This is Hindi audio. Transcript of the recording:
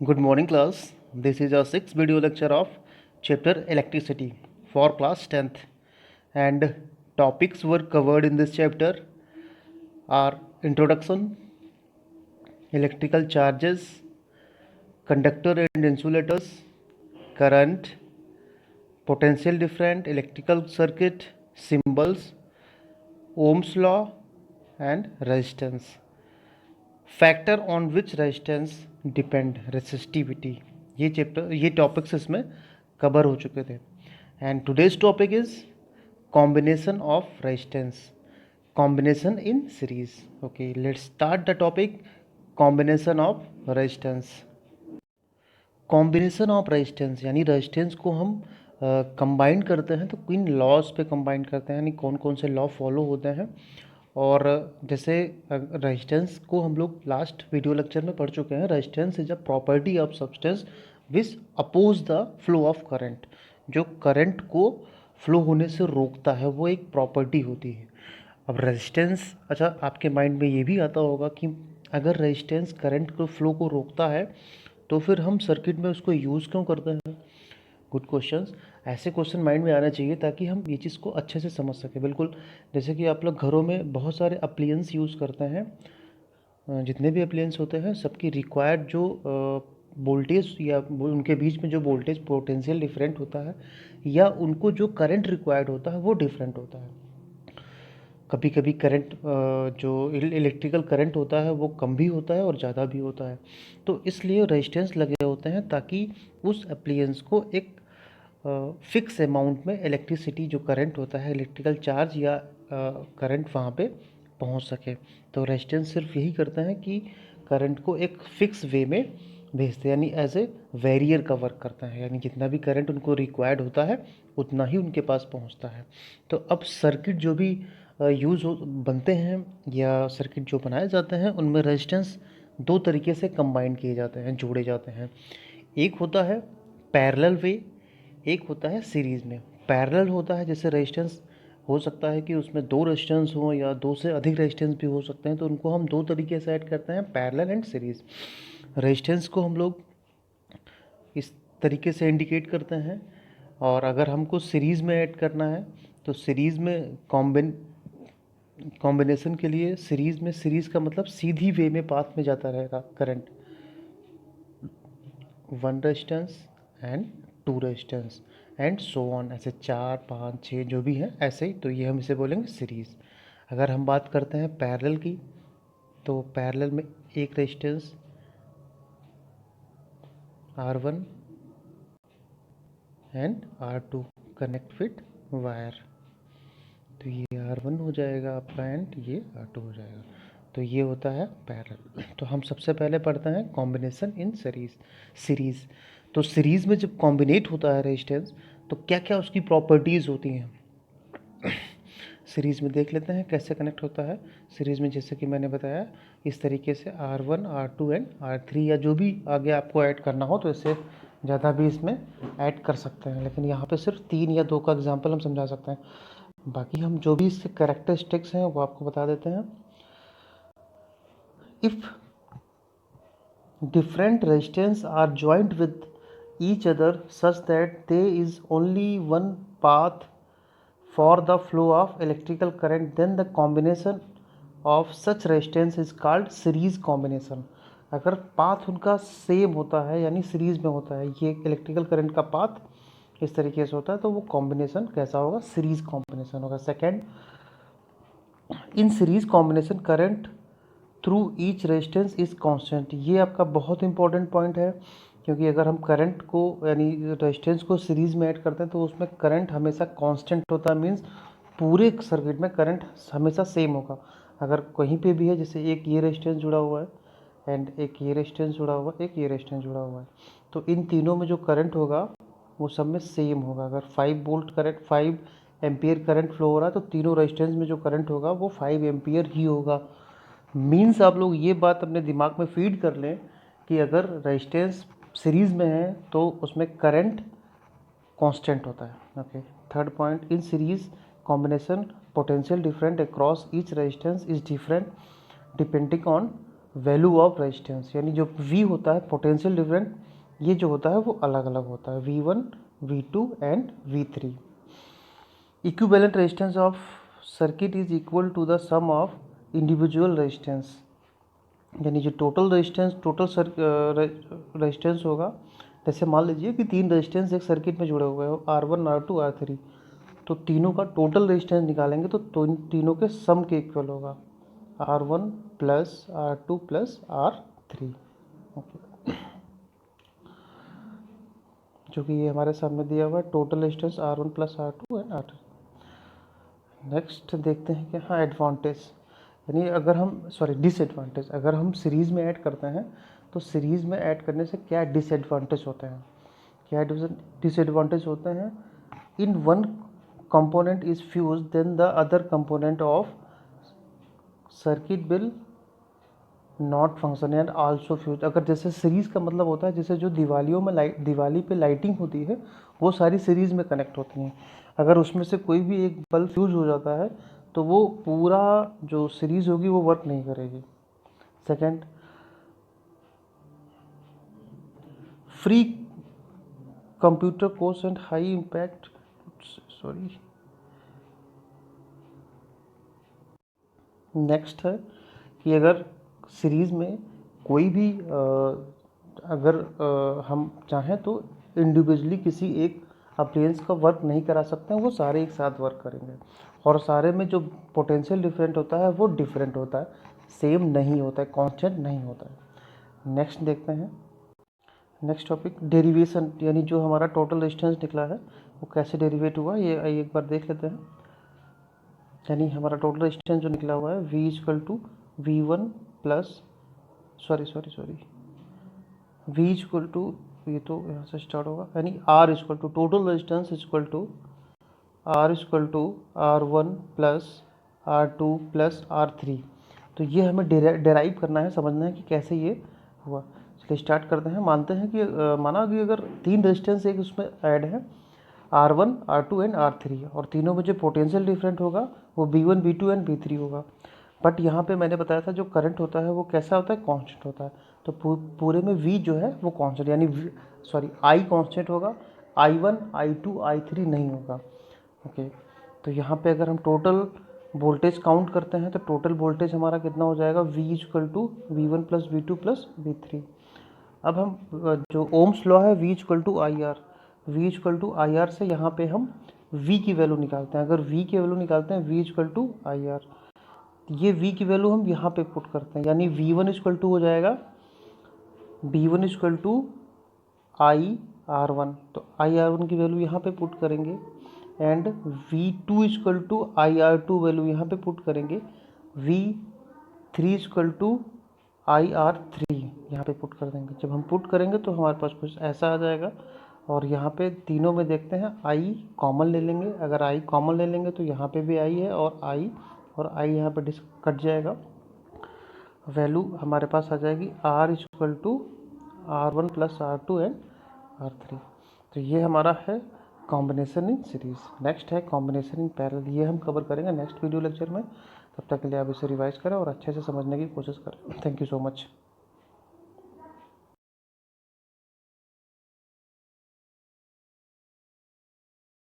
Good morning, class. This is our sixth video lecture of chapter electricity for class 10th, and topics were covered in this chapter are introduction, electrical charges, conductor and insulators, current, potential different, electrical circuit, symbols, Ohm's law, and resistance. Factor on which resistance depend, resistivity, ये टॉपिक्स इसमें कवर हो चुके थे. And today's topic is combination of resistance, combination in series. Okay, let's start the topic combination of resistance. Combination of resistance यानी रेजिस्टेंस को हम कंबाइन करते हैं तो किन लॉज पे कंबाइन करते हैं, यानी कौन कौन से लॉ फॉलो होते हैं. और जैसे रेजिस्टेंस को हम लोग लास्ट वीडियो लेक्चर में पढ़ चुके हैं. Resistance is a property of substance which oppose the flow of current. जो करंट को फ्लो होने से रोकता है वो एक प्रॉपर्टी होती है. अब रेजिस्टेंस, अच्छा आपके माइंड में ये भी आता होगा कि अगर रेजिस्टेंस करंट को फ्लो को रोकता है तो फिर हम सर्किट में उसको यूज़ क्यों करते हैं. Good questions. ऐसे क्वेश्चन माइंड में आना चाहिए ताकि हम ये चीज़ को अच्छे से समझ सकें. बिल्कुल जैसे कि आप लोग घरों में बहुत सारे अप्लायंस यूज़ करते हैं. जितने भी अप्लायंस होते हैं सबकी रिक्वायर्ड जो वोल्टेज या उनके बीच में जो वोल्टेज पोटेंशियल डिफरेंट होता है या उनको जो करंट रिक्वायर्ड होता है वो डिफरेंट होता है. कभी कभी करंट जो इलेक्ट्रिकल करंट होता है वो कम भी होता है और ज़्यादा भी होता है. तो इसलिए रेजिस्टेंस लगे होते हैं ताकि उस अप्लायंस को एक फिक्स अमाउंट में इलेक्ट्रिसिटी जो करंट होता है, इलेक्ट्रिकल चार्ज या करंट वहाँ पे पहुँच सके. तो रेजिस्टेंस सिर्फ यही करता है कि करंट को एक फिक्स वे में भेजते हैं, यानी एज ए वेरियर का वर्क करता है. यानी जितना भी करंट उनको रिक्वायर्ड होता है उतना ही उनके पास पहुँचता है. तो अब सर्किट जो भी यूज़ बनते हैं या सर्किट जो बनाए जाते हैं उनमें रेजिस्टेंस दो तरीके से कंबाइन किए जाते हैं, जोड़े जाते हैं. एक होता है पैरेलल वे, एक होता है सीरीज़ में. पैरेलल होता है जैसे रेजिस्टेंस हो सकता है कि उसमें दो रेजिस्टेंस हो या दो से अधिक रेजिस्टेंस भी हो सकते हैं, तो उनको हम दो तरीके से ऐड करते हैं, पैरेलल एंड सीरीज़. रेजिस्टेंस को हम लोग इस तरीके से इंडिकेट करते हैं, और अगर हमको सीरीज़ में ऐड करना है तो सीरीज़ में कॉम्बिनेशन के लिए सीरीज़ का मतलब सीधी वे में पाथ में जाता रहेगा current. One resistance and two resistance and so on, ऐसे 4 5 6 जो भी हैं ऐसे ही. तो ये हम इसे बोलेंगे सीरीज़. अगर हम बात करते हैं पैरेलल की तो पैरेलल में एक resistance R1 and R2 connect with wire. तो ये R1 हो जाएगा आपका एंड ये R2 हो जाएगा. तो ये होता है पैरेलल. तो हम सबसे पहले पढ़ते हैं कॉम्बिनेशन इन सीरीज़. तो सीरीज़ में जब कॉम्बिनेट होता है रेजिस्टेंस तो क्या क्या उसकी प्रॉपर्टीज़ होती हैं सीरीज़ में देख लेते हैं कैसे कनेक्ट होता है. सीरीज़ में जैसे कि मैंने बताया इस तरीके से R1 R2 एंड R3 या जो भी आगे आपको ऐड करना हो तो इससे ज़्यादा भी इसमें ऐड कर सकते हैं, लेकिन यहाँ पे सिर्फ 3 या 2 का एग्जांपल हम समझा सकते हैं. बाकी हम जो भी इसके कैरेक्टरिस्टिक्स हैं वो आपको बता देते हैं. If different resistance are joined with each other such that there is only one path for the flow of electrical current, then the combination of such resistance is called series combination. अगर पाथ उनका सेम होता है यानी सीरीज़ में होता है, ये इलेक्ट्रिकल करंट का पाथ इस तरीके से होता है तो वो कॉम्बिनेशन कैसा होगा, सीरीज़ कॉम्बिनेशन होगा. Second, in series combination current through each resistance is constant. ये आपका बहुत इंपॉर्टेंट पॉइंट है, क्योंकि अगर हम करंट को यानी रेजिस्टेंस को सीरीज़ में ऐड करते हैं तो उसमें करंट हमेशा कांस्टेंट होता है. मींस पूरे सर्किट में करंट हमेशा सेम होगा. अगर कहीं पे भी है, जैसे एक ये रेजिस्टेंस जुड़ा हुआ है एंड एक ये रेजिस्टेंस जुड़ा हुआ है, एक ये रेजिस्टेंस जुड़ा हुआ है, तो इन तीनों में जो करंट होगा वो सब में सेम होगा. अगर 5 volt current 5 ampere current flow हो रहा है तो तीनों रेजिस्टेंस में जो करंट होगा वो 5 एम्पियर ही होगा. मीन्स आप लोग ये बात अपने दिमाग में फीड कर लें कि अगर रेजिस्टेंस सीरीज़ में है तो उसमें करंट कांस्टेंट होता है. Okay. Third point, in series combination potential different across each resistance is different depending on value of resistance, यानी जो V होता है पोटेंशियल डिफरेंट, ये जो होता है वो अलग अलग होता है, V1, V2 and V3। Equivalent resistance of circuit is equal to the sum of individual resistance, यानी जो टोटल रेजिस्टेंस रेजिस्टेंस होगा, जैसे मान लीजिए कि 3 रेजिस्टेंस एक सर्किट में जुड़े हुए हो, R1, R2, R3, तो तीनों का टोटल रेजिस्टेंस निकालेंगे तो तीनों के सम के इक्वल होगा, R1 plus R2 plus R3, okay, जो कि ये हमारे सामने दिया हुआ है total resistance R1 plus R2 and R3। Next देखते हैं कि हाँ एडवांटेज, यानी अगर हम डिसएडवांटेज, अगर हम सीरीज़ में ऐड करते हैं तो सीरीज़ में ऐड करने से क्या डिसएडवांटेज होते हैं, क्या डिसएडवांटेज होते हैं। In one component is fuse then the other component of circuit will not function and also fuse. अगर जैसे सीरीज़ का मतलब होता है जैसे जो दिवालियों में दिवाली पे लाइटिंग होती है वो सारी सीरीज़ में कनेक्ट होती हैं, अगर उसमें से कोई भी एक बल्ब फ्यूज हो जाता है तो वो पूरा जो सीरीज़ होगी वो वर्क नहीं करेगी। Second, free computer course and high impact, next है कि अगर सीरीज़ में कोई भी अगर हम चाहें तो इंडिविजुअली किसी एक अप्लायंस का वर्क नहीं करा सकते हैं, वो सारे एक साथ वर्क करेंगे, और सारे में जो पोटेंशियल डिफरेंट होता है वो डिफरेंट होता है, सेम नहीं होता है, कांस्टेंट नहीं होता है। नेक्स्ट देखते हैं, नेक्स्ट टॉपिक डेरिवेशन, यानी जो हमारा टोटल रेजिस्टेंस निकला है वो कैसे डेरिवेट हुआ ये एक बार देख लेते हैं। यानी हमारा टोटल रेजिस्टेंस जो निकला हुआ है V equal to V1 plus V equal to, ये तो यहाँ से स्टार्ट होगा, यानी R equal to total resistance equal to R equal to R1 plus R2 plus R3। तो ये हमें डेराइव करना है, समझना है कि कैसे ये हुआ। चलिए स्टार्ट करते हैं। मानते हैं कि माना कि अगर 3 रेजिस्टेंस एक उसमें ऐड है, R1, R2 एंड R3, और तीनों में जो पोटेंशियल डिफरेंट होगा वो V1, V2 एंड V3 होगा। बट यहाँ पे मैंने बताया था जो करंट होता है वो कैसा होता है, कांस्टेंट होता है। तो पूरे में V जो है वो कांस्टेंट, यानी I कांस्टेंट होगा, I1, I2, I3 नहीं होगा, ओके। तो यहाँ पे अगर हम टोटल वोल्टेज काउंट करते हैं तो टोटल वोल्टेज हमारा कितना हो जाएगा, V equal to V1 plus V2 plus V3। अब हम जो ओम्स लॉ है V equal to I R से यहाँ पे हम V की वैल्यू निकालते हैं। अगर V की वैल्यू निकालते हैं V equal to I R, ये V की वैल्यू हम यहाँ पे पुट करते हैं, यानी V1 इक्वल टू हो जाएगा B1 इक्वल टू IR1, तो IR1 की वैल्यू यहाँ पे पुट करेंगे, and V2 equal to IR2 value यहाँ पे पुट करेंगे, V3 इक्वल टू IR3 यहाँ पे पुट कर देंगे। जब हम पुट करेंगे तो हमारे पास कुछ ऐसा आ जाएगा, और यहाँ पे तीनों में देखते हैं I कॉमन ले लेंगे, अगर I कॉमन ले लेंगे तो यहाँ पे भी I है और I यहाँ पे कट जाएगा, वैल्यू हमारे पास आ जाएगी R equal to R1 plus R2 and R3। तो ये हमारा है कॉम्बिनेशन इन सीरीज़। नेक्स्ट है कॉम्बिनेशन इन पैरेलल, ये हम कवर करेंगे नेक्स्ट वीडियो लेक्चर में। तब तक के लिए आप इसे रिवाइज करें और अच्छे से समझने की कोशिश करें। Thank you so much.